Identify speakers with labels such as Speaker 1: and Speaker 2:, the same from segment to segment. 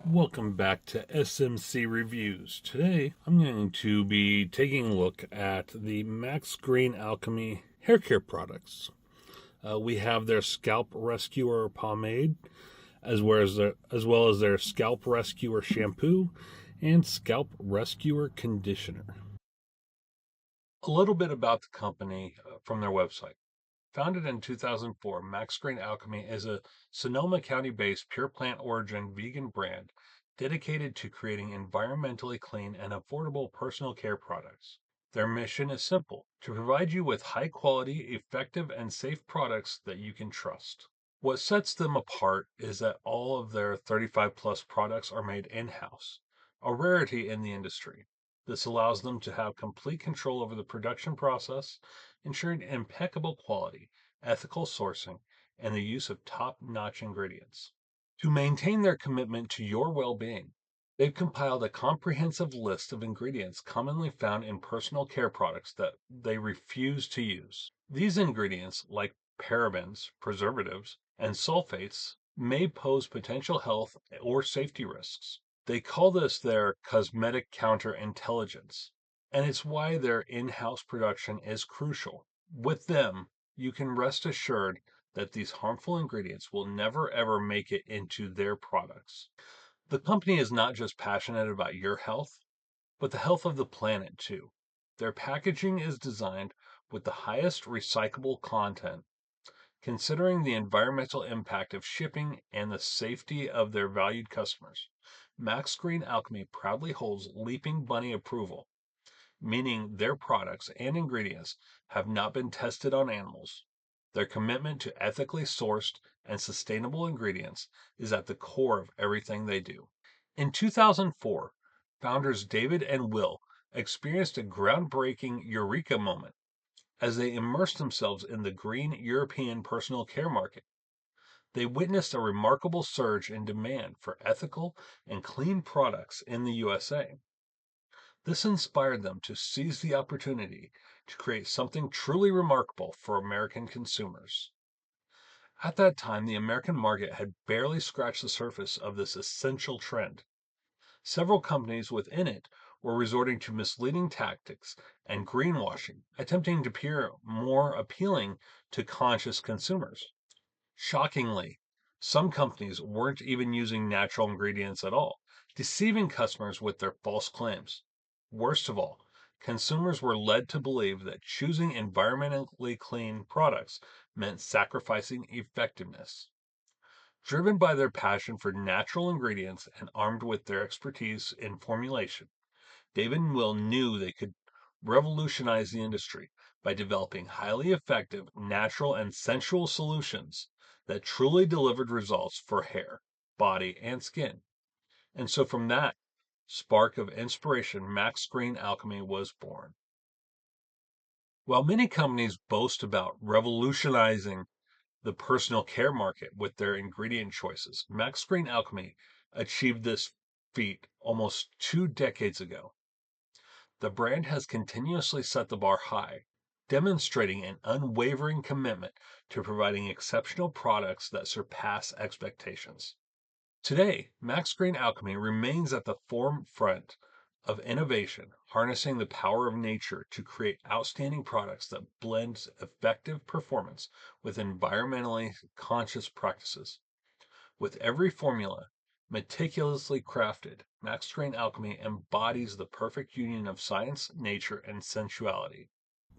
Speaker 1: Welcome back to SMC Reviews. Today I'm going to be taking a look at the Max Green Alchemy hair care products. We have their Scalp Rescuer Pomade, as well as their Scalp Rescuer Shampoo and Scalp Rescuer Conditioner. A little bit about the company from their website. Founded in 2004, Max Green Alchemy is a Sonoma County-based pure plant origin vegan brand dedicated to creating environmentally clean and affordable personal care products. Their mission is simple: to provide you with high quality, effective, and safe products that you can trust. What sets them apart is that all of their 35 plus products are made in-house, a rarity in the industry. This allows them to have complete control over the production process, ensuring impeccable quality, ethical sourcing, and the use of top-notch ingredients. To maintain their commitment to your well-being, they've compiled a comprehensive list of ingredients commonly found in personal care products that they refuse to use. These ingredients, like parabens, preservatives, and sulfates, may pose potential health or safety risks. They call this their cosmetic counterintelligence, and it's why their in-house production is crucial. With them, you can rest assured that these harmful ingredients will never ever make it into their products. The company is not just passionate about your health, but the health of the planet too. Their packaging is designed with the highest recyclable content, considering the environmental impact of shipping and the safety of their valued customers. Max Green Alchemy proudly holds Leaping Bunny approval, meaning their products and ingredients have not been tested on animals. Their commitment to ethically sourced and sustainable ingredients is at the core of everything they do. In 2004, founders David and Will experienced a groundbreaking eureka moment as they immersed themselves in the green European personal care market. They witnessed a remarkable surge in demand for ethical and clean products in the USA. This inspired them to seize the opportunity to create something truly remarkable for American consumers. At that time, the American market had barely scratched the surface of this essential trend. Several companies within it were resorting to misleading tactics and greenwashing, attempting to appear more appealing to conscious consumers. Shockingly, some companies weren't even using natural ingredients at all, deceiving customers with their false claims. Worst of all, consumers were led to believe that choosing environmentally clean products meant sacrificing effectiveness. Driven by their passion for natural ingredients and armed with their expertise in formulation, David and Will knew they could revolutionize the industry by developing highly effective, natural, and sensual solutions that truly delivered results for hair, body, and skin. And so from that spark of inspiration, Max Green Alchemy was born. While many companies boast about revolutionizing the personal care market with their ingredient choices, Max Green Alchemy achieved this feat almost 2 decades ago. The brand has continuously set the bar high, demonstrating an unwavering commitment to providing exceptional products that surpass expectations. Today, Max Green Alchemy remains at the forefront of innovation, harnessing the power of nature to create outstanding products that blend effective performance with environmentally conscious practices. With every formula meticulously crafted, Max Grain Alchemy embodies the perfect union of science, nature, and sensuality.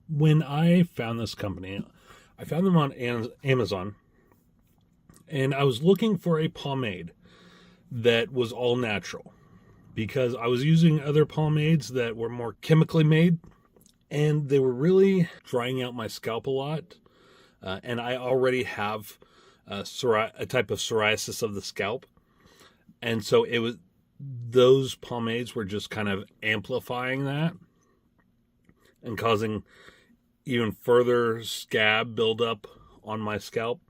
Speaker 1: When I found this company, I found them on Amazon, and I was looking for a pomade that was all natural because I was using other pomades that were more chemically made, and they were really drying out my scalp a lot. And I already have a type of psoriasis of the scalp. And so it was those pomades were just kind of amplifying that and causing even further scab buildup on my scalp.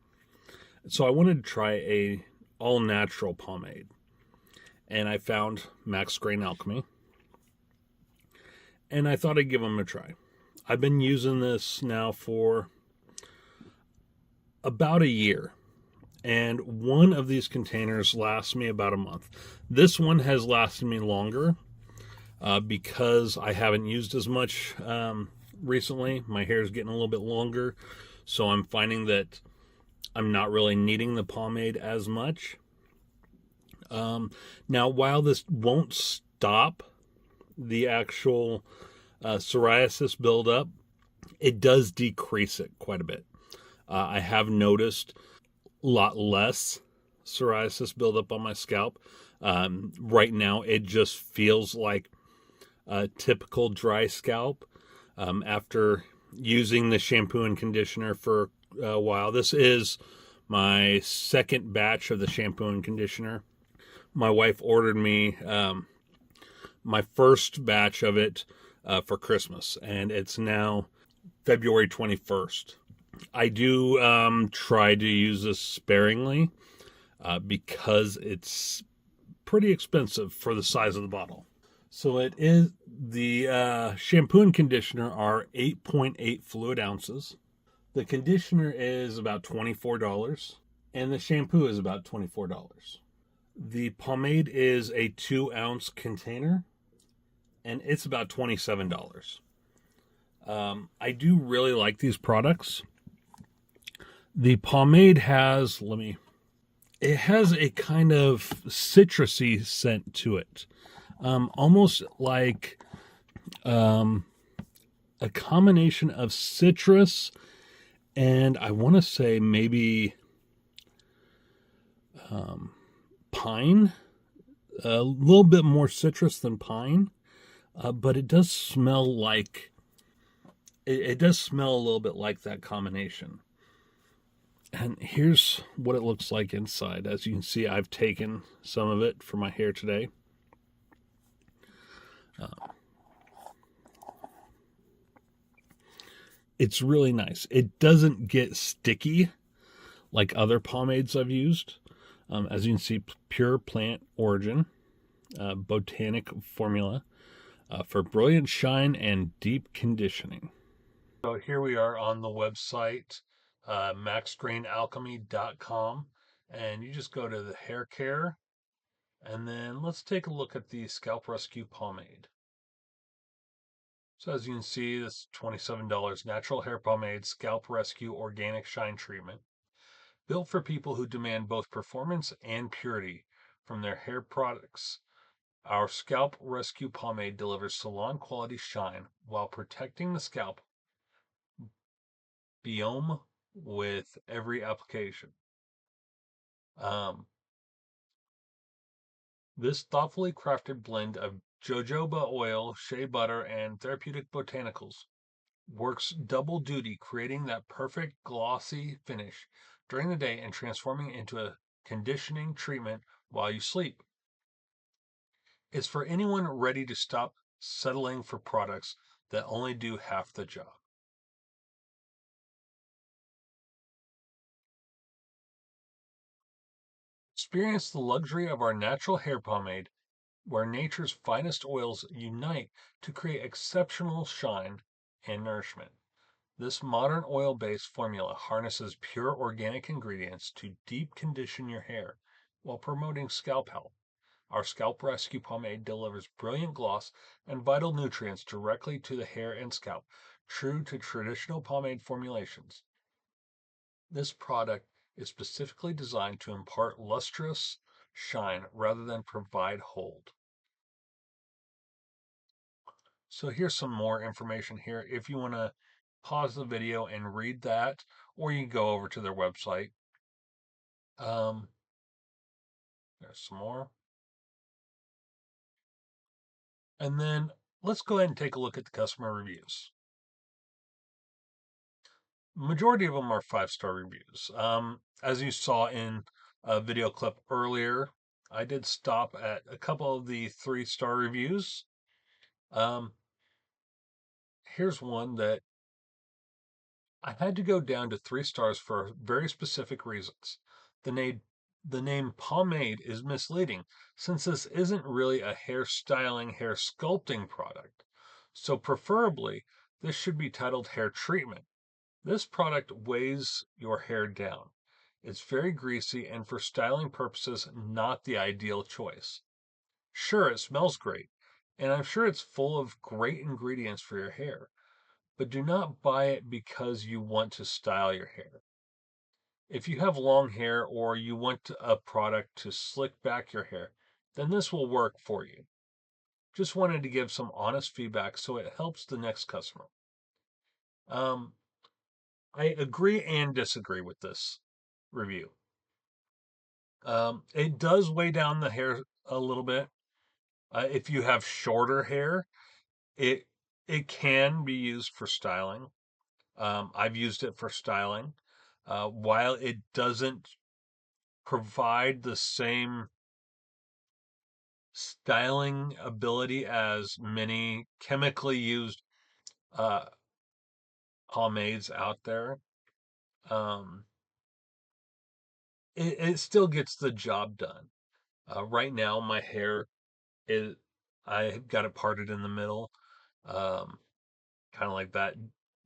Speaker 1: So I wanted to try a all natural pomade. And I found Max Grain Alchemy. And I thought I'd give them a try. I've been using this now for about a year. and one of these containers lasts me about a month. This one has lasted me longer because I haven't used as much recently. My hair is getting a little bit longer, so I'm finding that I'm not really needing the pomade as much. Now, while this won't stop the actual psoriasis buildup, it does decrease it quite a bit. I have noticed a lot less psoriasis buildup on my scalp. Right now, it just feels like a typical dry scalp after using the shampoo and conditioner for a while. This is my second batch of the shampoo and conditioner. My wife ordered me my first batch of it for Christmas, and it's now February 21st. I do try to use this sparingly because it's pretty expensive for the size of the bottle. So it is the shampoo and conditioner are 8.8 fluid ounces. The conditioner is about $24, and the shampoo is about $24. The pomade is a 2-ounce container, and it's about $27. I do really like these products. The pomade has, it has a kind of citrusy scent to it. Almost like a combination of citrus and I want to say maybe pine, a little bit more citrus than pine, but it does smell like, it does smell a little bit like that combination. And here's what it looks like inside. As you can see, I've taken some of it for my hair today. It's really nice. It doesn't get sticky like other pomades I've used. As you can see, pure plant origin, botanic formula for brilliant shine and deep conditioning. So here we are on the website, maxstrainalchemy.com, and you just go to the hair care, and then let's take a look at the Scalp Rescue Pomade. So as you can see, this $27 natural hair pomade, Scalp Rescue Organic Shine Treatment. Built for people who demand both performance and purity from their hair products. Our Scalp Rescue Pomade delivers salon quality shine while protecting the scalp biome with every application. This thoughtfully crafted blend of jojoba oil, shea butter, and therapeutic botanicals works double duty, creating that perfect glossy finish during the day and transforming it into a conditioning treatment while you sleep. It's for anyone ready to stop settling for products that only do half the job. Experience the luxury of our natural hair pomade, where nature's finest oils unite to create exceptional shine and nourishment. This modern oil-based formula harnesses pure organic ingredients to deep condition your hair while promoting scalp health. Our Scalp Rescue Pomade delivers brilliant gloss and vital nutrients directly to the hair and scalp, true to traditional pomade formulations. This product is specifically designed to impart lustrous shine rather than provide hold. So here's some more information here. If you want to pause the video and read that, or you can go over to their website. There's some more. And then let's go ahead and take a look at the customer reviews. Majority of them are 5-star reviews. As you saw in a video clip earlier, I did stop at a couple of the 3-star reviews. Here's one that I had to go down to 3 stars for very specific reasons. The name pomade is misleading since this isn't really a hair styling, hair sculpting product. So preferably, this should be titled hair treatment. This product weighs your hair down. It's very greasy and for styling purposes, not the ideal choice. Sure, it smells great, and I'm sure it's full of great ingredients for your hair, but do not buy it because you want to style your hair. If you have long hair or you want a product to slick back your hair, then this will work for you. Just wanted to give some honest feedback so it helps the next customer. Um, I agree and disagree with this review. It does weigh down the hair a little bit. If you have shorter hair, it it can be used for styling. I've used it for styling. While it doesn't provide the same styling ability as many chemically used uh, pomades out there, um, it still gets the job done. Right now, my hair is, I got it parted in the middle, um, kind of like that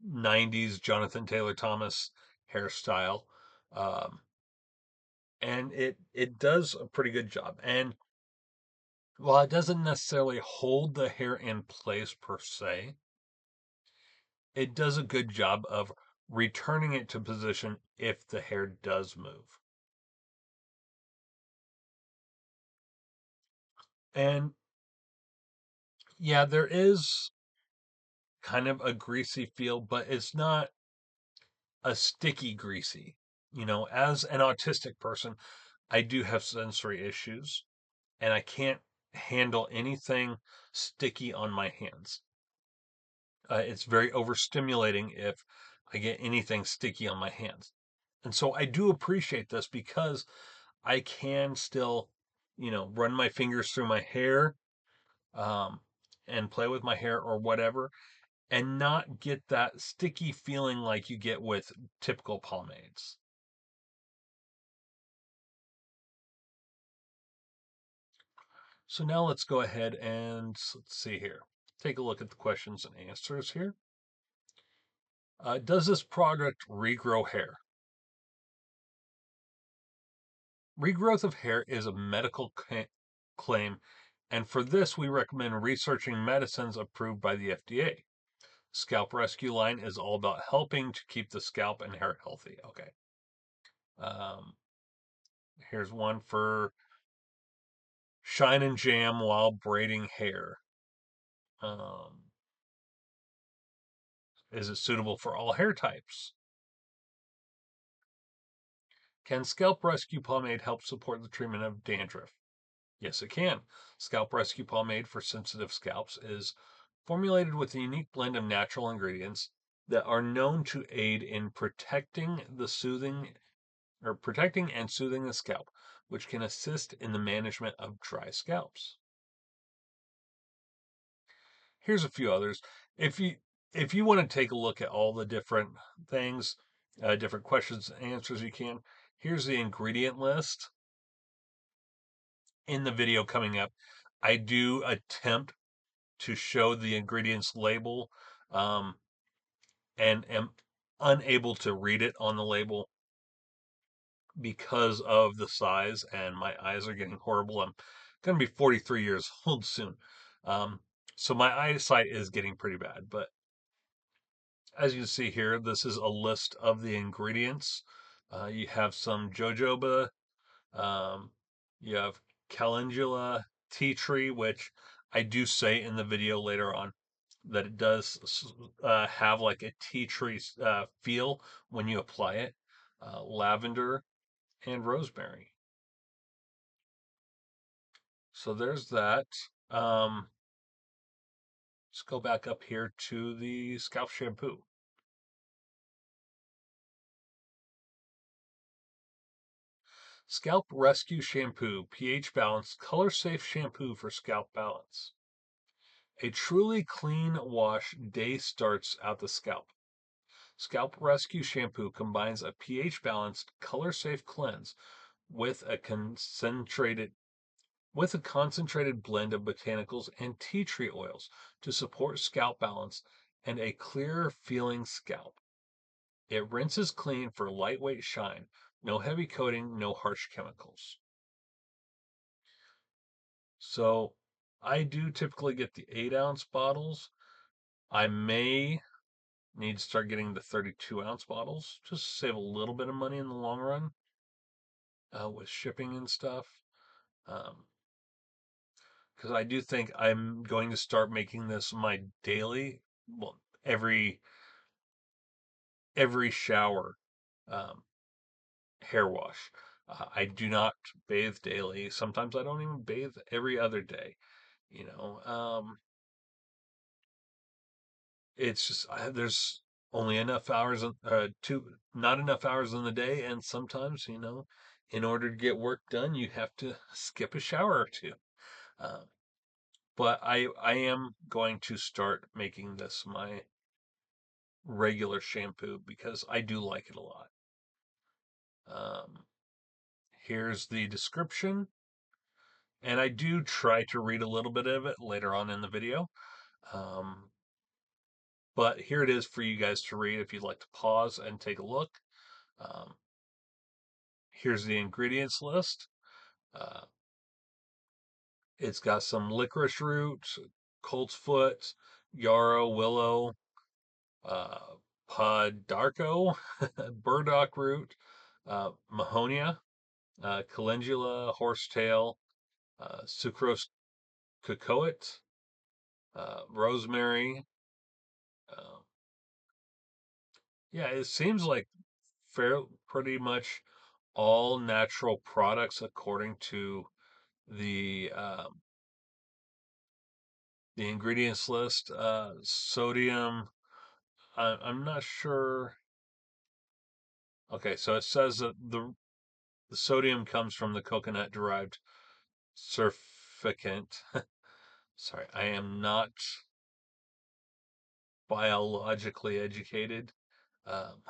Speaker 1: 90s Jonathan Taylor Thomas hairstyle. Um, and it does a pretty good job. And while it doesn't necessarily hold the hair in place per se, it does a good job of returning it to position if the hair does move. And yeah, there is kind of a greasy feel, but it's not a sticky greasy. As an autistic person, I do have sensory issues and I can't handle anything sticky on my hands. It's very overstimulating if I get anything sticky on my hands. And so I do appreciate this because I can still, run my fingers through my hair, um, and play with my hair or whatever, and not get that sticky feeling like you get with typical pomades. So now let's go ahead and let's see here. Take a look at the questions and answers here. Does this product regrow hair? Regrowth of hair is a medical claim, and for this, we recommend researching medicines approved by the FDA. Scalp Rescue line is all about helping to keep the scalp and hair healthy. Okay. Um, Here's one for shine and jam while braiding hair. Um, is it suitable for all hair types? Can Scalp Rescue Pomade help support the treatment of dandruff? Yes, it can. Scalp Rescue Pomade for sensitive scalps is formulated with a unique blend of natural ingredients that are known to aid in protecting and soothing the scalp, which can assist in the management of dry scalps. Here's a few others. If you want to take a look at all the different things, different questions and answers you can, here's the ingredient list. In the video coming up, I do attempt to show the ingredients label, um, and am unable to read it on the label because of the size, and my eyes are getting horrible. I'm going to be 43 years old soon. Um, so my eyesight is getting pretty bad. But as you can see here, this is a list of the ingredients. You have some jojoba, um, you have calendula, tea tree, which I do say in the video later on that it does have like a tea tree feel when you apply it, lavender, and rosemary. So there's that. Um, let's go back up here to the scalp shampoo. Scalp Rescue Shampoo, pH balanced, color safe shampoo for scalp balance. A truly clean wash day starts at the scalp. Scalp Rescue Shampoo combines a pH balanced, color safe cleanse with a concentrated blend of botanicals and tea tree oils to support scalp balance and a clearer feeling scalp. It rinses clean for lightweight shine No heavy coating, no harsh chemicals. So I do typically get the 8-ounce bottles. I may need to start getting the 32-ounce bottles just to save a little bit of money in the long run with shipping and stuff. Because I do think I'm going to start making this my daily, well, every shower um, hair wash. I do not bathe daily. Sometimes I don't even bathe every other day. You know, it's just there's only enough hours, not enough hours in the day, and sometimes, in order to get work done, you have to skip a shower or two. Uh, but I am going to start making this my regular shampoo because I do like it a lot. Um, Here's the description, and I do try to read a little bit of it later on in the video. Um, but here it is for you guys to read if you'd like to pause and take a look. Um, Here's the ingredients list. Uh, it's got some licorice root, colt's foot, yarrow, willow, uh, podarco, burdock root, mahonia, calendula, horsetail, sucrose cocoa, rosemary. Uh, yeah, it seems like pretty much all natural products according to the um, the ingredients list. Sodium. I'm not sure. Okay, so it says that the sodium comes from the coconut derived surfactant. Sorry, I am not biologically educated. Um,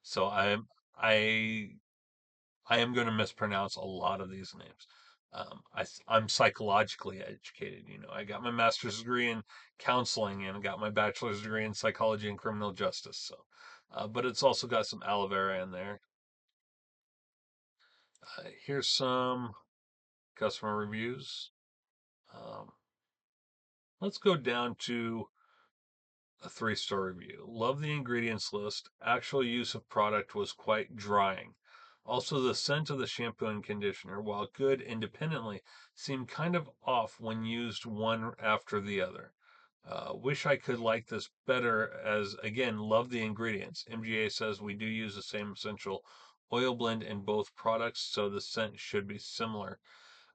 Speaker 1: so I I am going to mispronounce a lot of these names. I'm psychologically educated. I got my master's degree in counseling and got my bachelor's degree in psychology and criminal justice. So, but it's also got some aloe vera in there. Here's some customer reviews. Um, let's go down to a 3-star review. Love the ingredients list. Actual use of product was quite drying. Also, the scent of the shampoo and conditioner, while good independently, seemed kind of off when used one after the other. Wish I could like this better as, again, love the ingredients. MGA says we do use the same essential oil blend in both products, so the scent should be similar.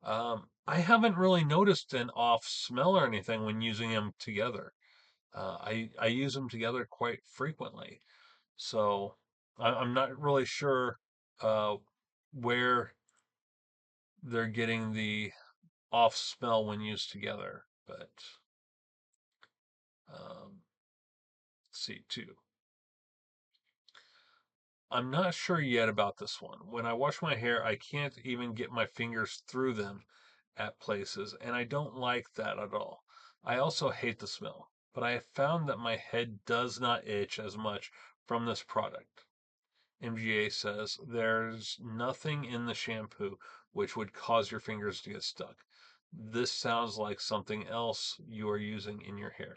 Speaker 1: I haven't really noticed an off smell or anything when using them together. I use them together quite frequently, so I'm not really sure uh, where they're getting the off smell when used together. But let's see too. I'm not sure yet about this one. When I wash my hair, I can't even get my fingers through them at places, and I don't like that at all. I also hate the smell, but I have found that my head does not itch as much from this product. MGA says there's nothing in the shampoo which would cause your fingers to get stuck. This sounds like something else you are using in your hair.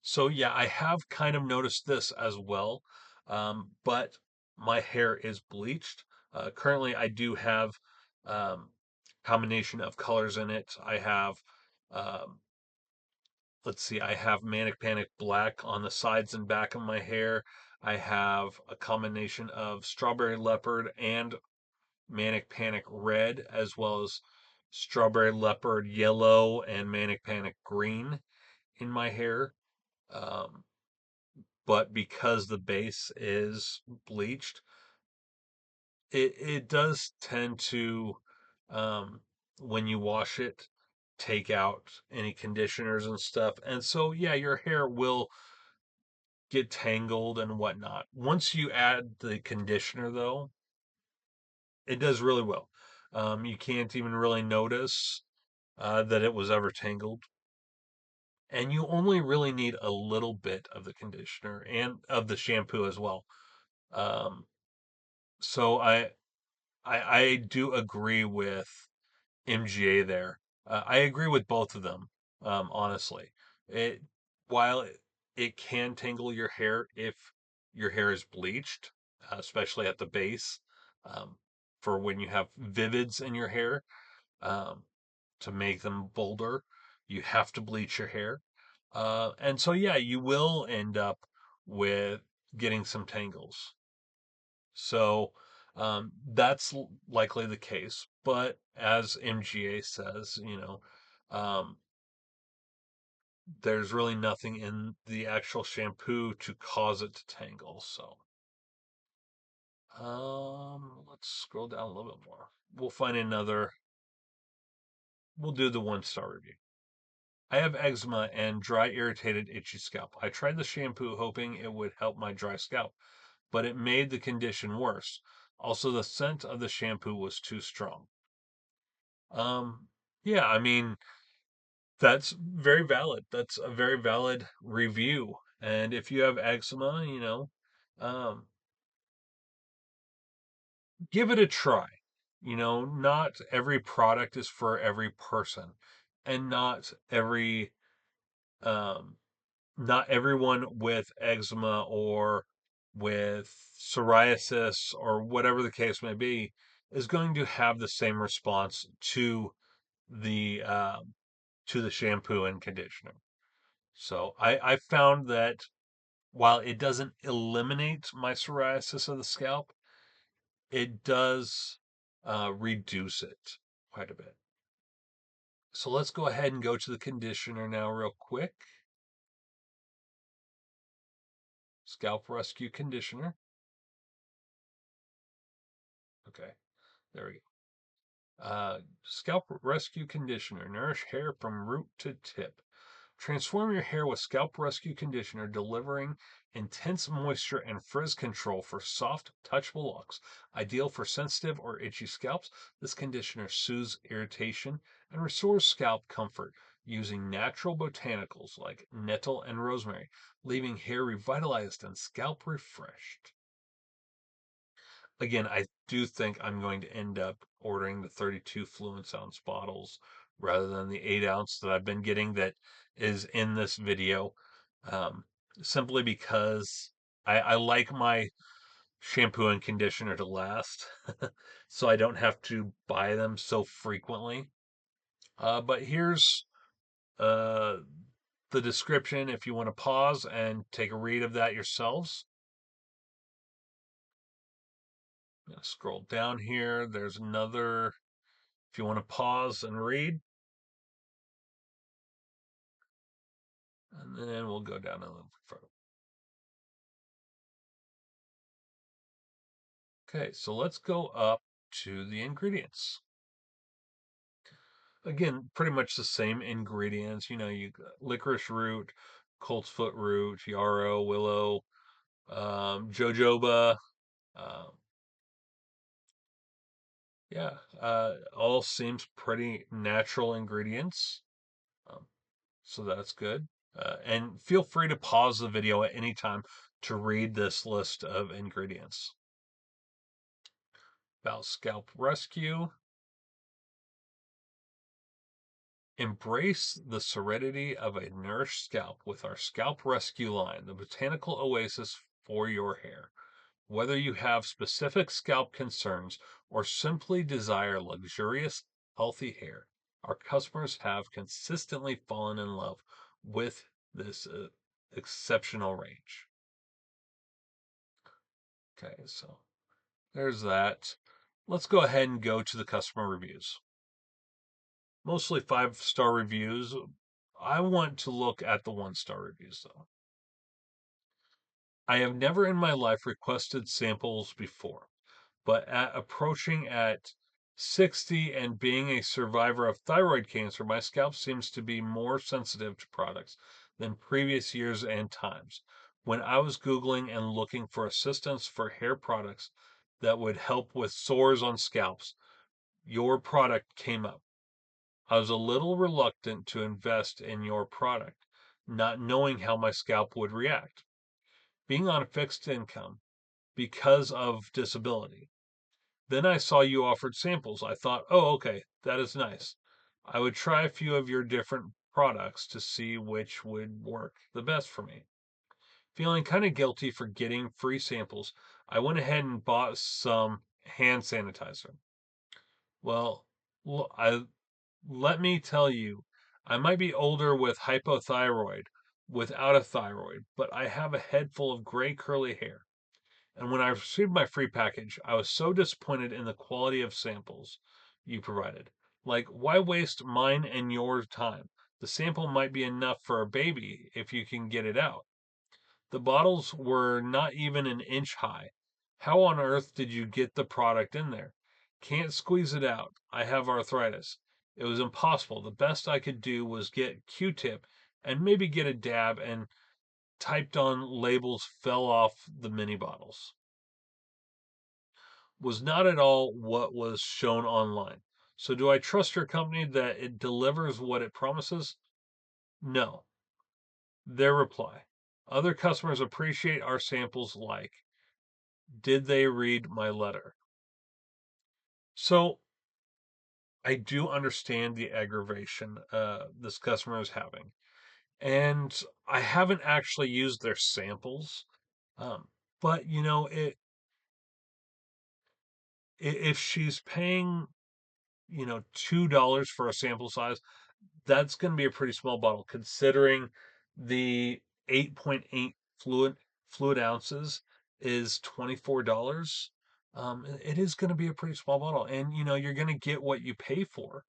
Speaker 1: So yeah, I have kind of noticed this as well, but my hair is bleached. Currently, I do have um, combination of colors in it. I have, um, let's see, I have Manic Panic Black on the sides and back of my hair. I have a combination of Strawberry Leopard and Manic Panic Red, as well as Strawberry Leopard Yellow and Manic Panic Green in my hair. Um, but because the base is bleached, it does tend to, um, when you wash it, take out any conditioners and stuff. And so, yeah, your hair will get tangled and whatnot. Once you add the conditioner, though, it does really well. You can't even really notice that it was ever tangled. And you only really need a little bit of the conditioner and of the shampoo as well. Um, so I do agree with MGA there. I agree with both of them, honestly. It while it can tangle your hair if your hair is bleached, especially at the base, um, for when you have vivids in your hair, um, to make them bolder, you have to bleach your hair. And so, yeah, you will end up with getting some tangles. So that's likely the case. But as MGA says, um, there's really nothing in the actual shampoo to cause it to tangle. So let's scroll down a little bit more. We'll find another. We'll do the 1-star review. I have eczema and dry, irritated, itchy scalp. I tried the shampoo hoping it would help my dry scalp, but it made the condition worse. Also, the scent of the shampoo was too strong. Um, yeah, I mean, that's very valid. That's a very valid review. And if you have eczema, um, give it a try. Not every product is for every person, and um, not everyone with eczema or with psoriasis or whatever the case may be is going to have the same response the um, to the shampoo and conditioner. So I found that while it doesn't eliminate my psoriasis of the scalp, it does reduce it quite a bit. So let's go ahead and go to the conditioner now, real quick. Scalp Rescue Conditioner. Okay, there we go. Scalp Rescue Conditioner. Nourish hair from root to tip. Transform your hair with Scalp Rescue Conditioner, delivering intense moisture and frizz control for soft, touchable locks. Ideal for sensitive or itchy scalps, this conditioner soothes irritation and restores scalp comfort using natural botanicals like nettle and rosemary, leaving hair revitalized and scalp refreshed. Again, I do think I'm going to end up ordering the 32 fluence ounce bottles rather than the 8 ounce that I've been getting that is in this video. Um, Simply because I like my shampoo and conditioner to last, so I don't have to buy them so frequently. But here's uh, the description if you want to pause and take a read of that yourselves. Scroll down here. There's another. If you want to pause and read, and then we'll go down a little further. Okay, so let's go up to the ingredients. Again, pretty much the same ingredients. You got licorice root, coltsfoot root, yarrow, willow, jojoba. Um, yeah, all seems pretty natural ingredients. Um, so that's good. And feel free to pause the video at any time to read this list of ingredients. About Scalp Rescue. Embrace the serenity of a nourished scalp with our Scalp Rescue line, the botanical oasis for your hair. Whether you have specific scalp concerns or simply desire luxurious, healthy hair, our customers have consistently fallen in love with this exceptional range. Okay, so there's that. Let's go ahead and go to the customer reviews. Mostly 5-star reviews. I want to look at the 1-star reviews though. I have never in my life requested samples before, but approaching at 60 and being a survivor of thyroid cancer, my scalp seems to be more sensitive to products than previous years and times. When I was Googling and looking for assistance for hair products that would help with sores on scalps, your product came up. I was a little reluctant to invest in your product, not knowing how my scalp would react. Being on a fixed income because of disability, Then I saw you offered samples. I thought, oh, okay, that is nice. I would try a few of your different products to see which would work the best for me. Feeling kind of guilty for getting free samples, I went ahead and bought some hand sanitizer. Well, let me tell you, I might be older with hypothyroid without a thyroid, but I have a head full of gray curly hair. And when I received my free package, I was so disappointed in the quality of samples you provided. Like, why waste mine and your time? The sample might be enough for a baby if you can get it out. The bottles were not even an inch high. How on earth did you get the product in there? Can't squeeze it out. I have arthritis. It was impossible. The best I could do was get Q-tip and maybe get a dab, and typed on labels fell off the mini bottles. Was not at all what was shown online. So do I trust your company that it delivers what it promises? No. Their reply. Other customers appreciate our samples like, did they read my letter? So I do understand the aggravation this customer is having. And I haven't actually used their samples. Um, but if she's paying, $2 for a sample size, that's going to be a pretty small bottle considering the 8.8 fluid ounces is $24. It is going to be a pretty small bottle, and you're going to get what you pay for.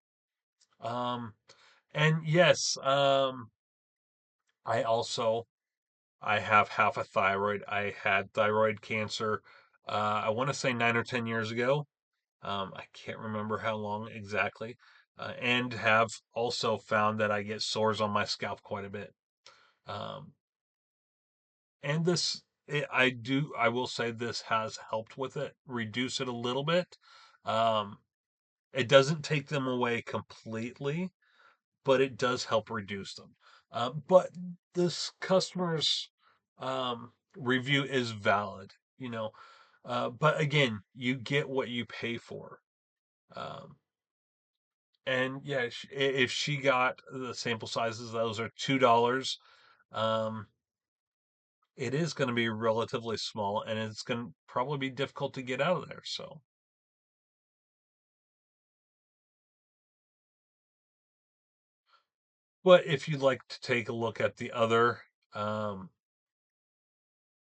Speaker 1: Um, and yes, I also I have half a thyroid. I had thyroid cancer. I want to say 9 or 10 years ago. I can't remember how long exactly, and have also found that I get sores on my scalp quite a bit. Um, and I will say this has helped with it, reduce it a little bit. Um, it doesn't take them away completely, but it does help reduce them. But this customer's review is valid, but again, you get what you pay for. Um, And yeah, if she got the sample sizes, those are $2. Um, it is going to be relatively small, and it's going to probably be difficult to get out of there. So, but if you'd like to take a look at um,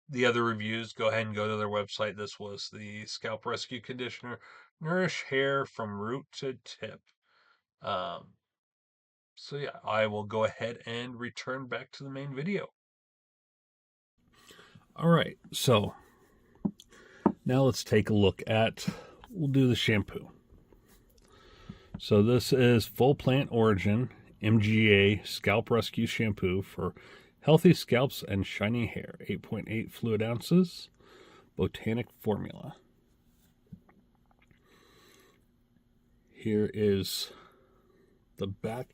Speaker 1: the other reviews, go ahead and go to their website. This was the Scalp Rescue Conditioner, nourish hair from root to tip. Um, so yeah, I will go ahead and return back to the main video. All right, so now let's take a look at, we'll do the shampoo. So this is Full Plant Origin MGA Scalp Rescue Shampoo for healthy scalps and shiny hair. 8.8 fluid ounces, botanic formula. Here is the back.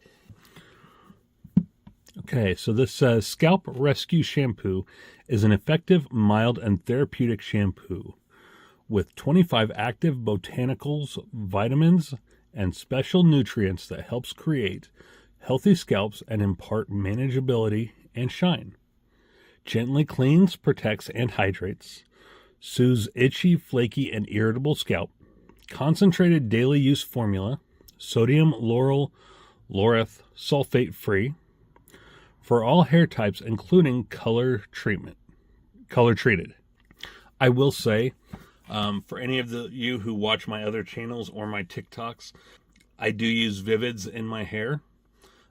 Speaker 1: Okay, so this says Scalp Rescue Shampoo is an effective, mild, and therapeutic shampoo with 25 active botanicals, vitamins, and special nutrients that helps create healthy scalps and impart manageability and shine. Gently cleans, protects, and hydrates. Soothes itchy, flaky, and irritable scalp. Concentrated daily use formula. Sodium lauryl laureth sulfate free. For all hair types, including color treated. I will say, for any of you who watch my other channels or my TikToks, I do use Vivids in my hair.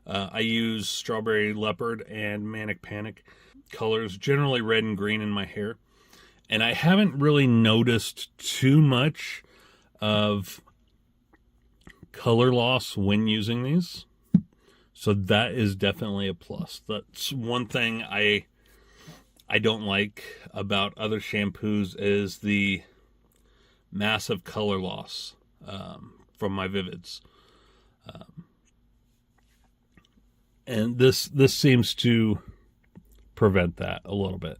Speaker 1: I use Strawberry Leopard and Manic Panic colors, generally red and green in my hair. And I haven't really noticed too much of color loss when using these. So that is definitely a plus. That's one thing I don't like about other shampoos is the massive color loss from my Vivids. And this seems to prevent that a little bit.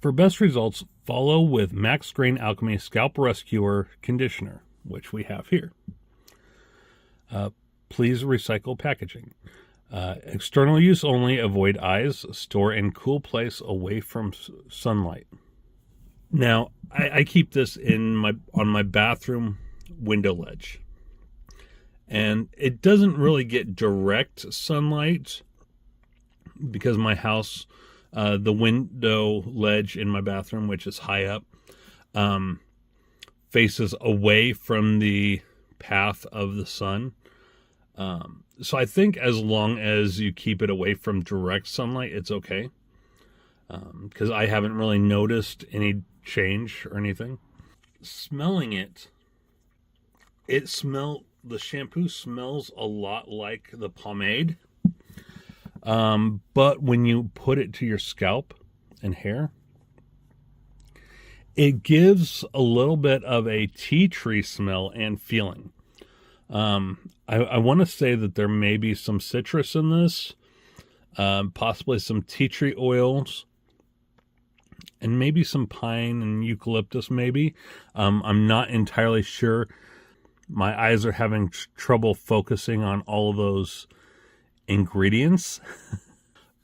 Speaker 1: For best results, Follow with Max Grain Alchemy Scalp Rescuer Conditioner, which we have here. Please recycle packaging. External use only. Avoid eyes. Store in cool place away from sunlight. Now, I keep this on my bathroom window ledge, and it doesn't really get direct sunlight because my house, the window ledge in my bathroom, which is high up, faces away from the path of the sun. So I think as long as you keep it away from direct sunlight, it's okay. Because I haven't really noticed any change or anything. Smelling it, the shampoo smells a lot like the pomade. But when you put it to your scalp and hair, it gives a little bit of a tea tree smell and feeling. I want to say that there may be some citrus in this, possibly some tea tree oils, and maybe some pine and eucalyptus maybe. I'm not entirely sure. My eyes are having trouble focusing on all of those ingredients,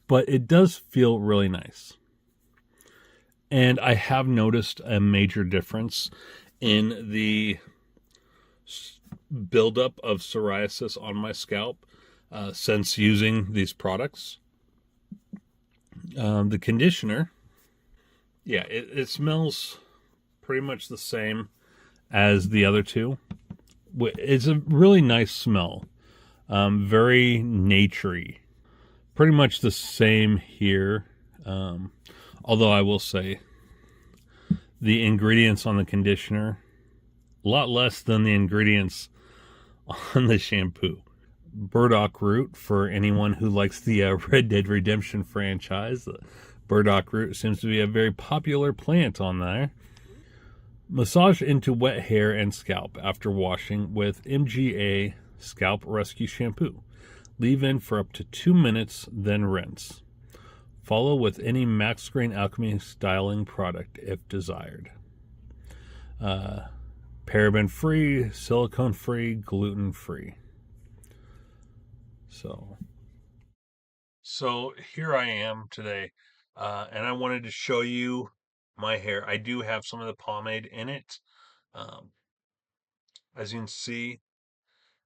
Speaker 1: but it does feel really nice. And I have noticed a major difference in the buildup of psoriasis on my scalp since using these products. The conditioner, yeah, it smells pretty much the same as the other two. It's a really nice smell, very naturey. Pretty much the same here, although I will say the ingredients on the conditioner, a lot less than the ingredients on the shampoo. Burdock root, for anyone who likes the Red Dead Redemption franchise. The burdock root seems to be a very popular plant on there. Massage into wet hair and scalp after washing with MGA Scalp Rescue Shampoo. Leave in for up to 2 minutes, then rinse. Follow with any Max Grain Alchemy styling product if desired. Paraben-free, silicone-free, gluten-free. So here I am today, and I wanted to show you my hair. I do have some of the pomade in it. As you can see,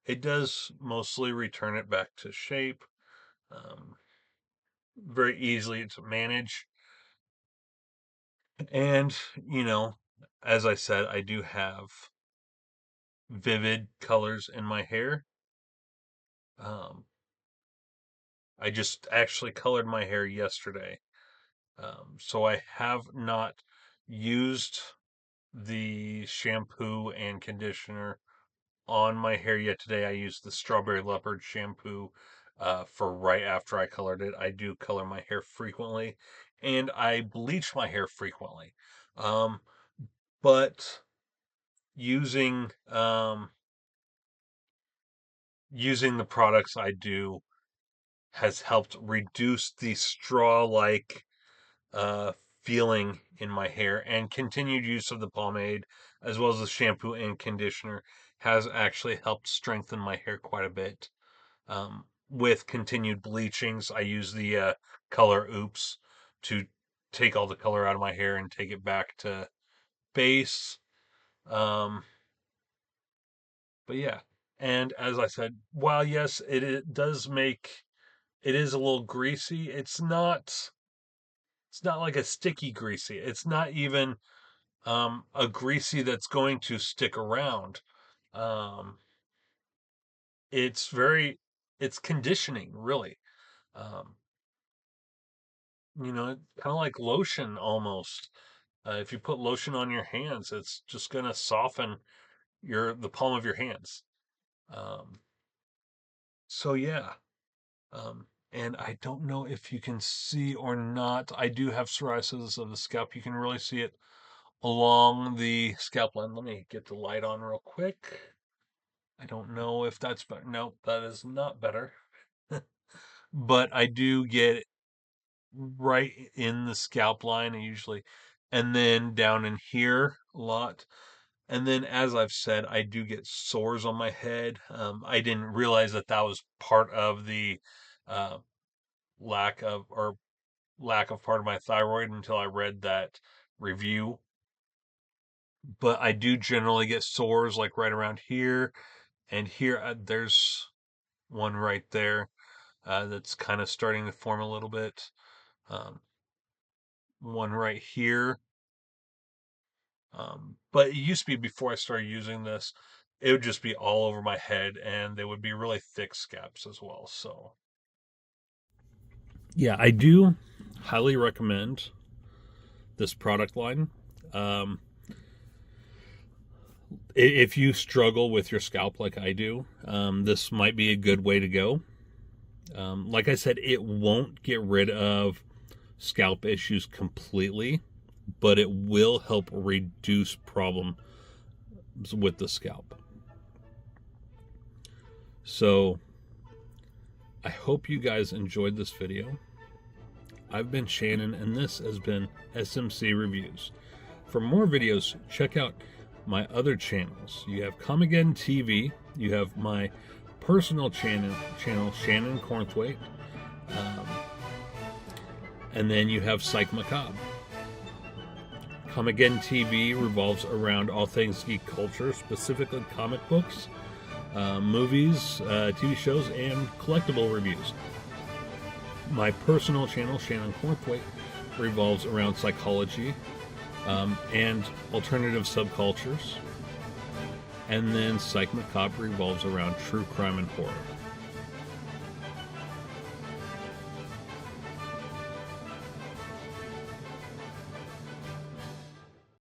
Speaker 1: it does mostly return it back to shape. Very easily to manage. And, as I said, I do have vivid colors in my hair. I just actually colored my hair yesterday. So I have not used the shampoo and conditioner on my hair yet today. I used the Strawberry Leopard shampoo for right after I colored it. I do color my hair frequently, and I bleach my hair frequently. But using using the products I do has helped reduce the straw-like uh, feeling in my hair, and continued use of the pomade as well as the shampoo and conditioner has actually helped strengthen my hair quite a bit. With continued bleachings, I use the color Oops to take all the color out of my hair and take it back to base. But yeah, and as I said, while yes, it does make it is a little greasy. It's not like a sticky greasy. It's not even a greasy that's going to stick around. Um, it's very, it's conditioning, really. Um, kind of like lotion almost. If you put lotion on your hands, it's just going to soften the palm of your hands. Um, so yeah. And I don't know if you can see or not. I do have psoriasis of the scalp. You can really see it along the scalp line. Let me get the light on real quick. I don't know if that's better. No, that is not better. But I do get it right in the scalp line usually. and then down in here a lot. And then, as I've said, I do get sores on my head. I didn't realize that that was part of the uh, lack of part of my thyroid until I read that review. But I do generally get sores like right around here and here. There's one right there that's kind of starting to form a little bit. One right here. But it used to be, before I started using this, it would just be all over my head, and they would be really thick scabs as well. So, yeah, I do highly recommend this product line. If you struggle with your scalp like I do, this might be a good way to go. Like I said, it won't get rid of scalp issues completely, but it will help reduce problems with the scalp. So I hope you guys enjoyed this video. I've been Shannon, and this has been SMC Reviews. For more videos, check out my other channels. You have Come Again TV. You have my personal channel Shannon Cornthwaite. And then you have Psych Macabre. Come Again TV revolves around all things geek culture, specifically comic books, movies, TV shows, and collectible reviews. My personal channel, Shannon Cornthwaite, revolves around psychology and alternative subcultures. And then Psych Macabre revolves around true crime and horror.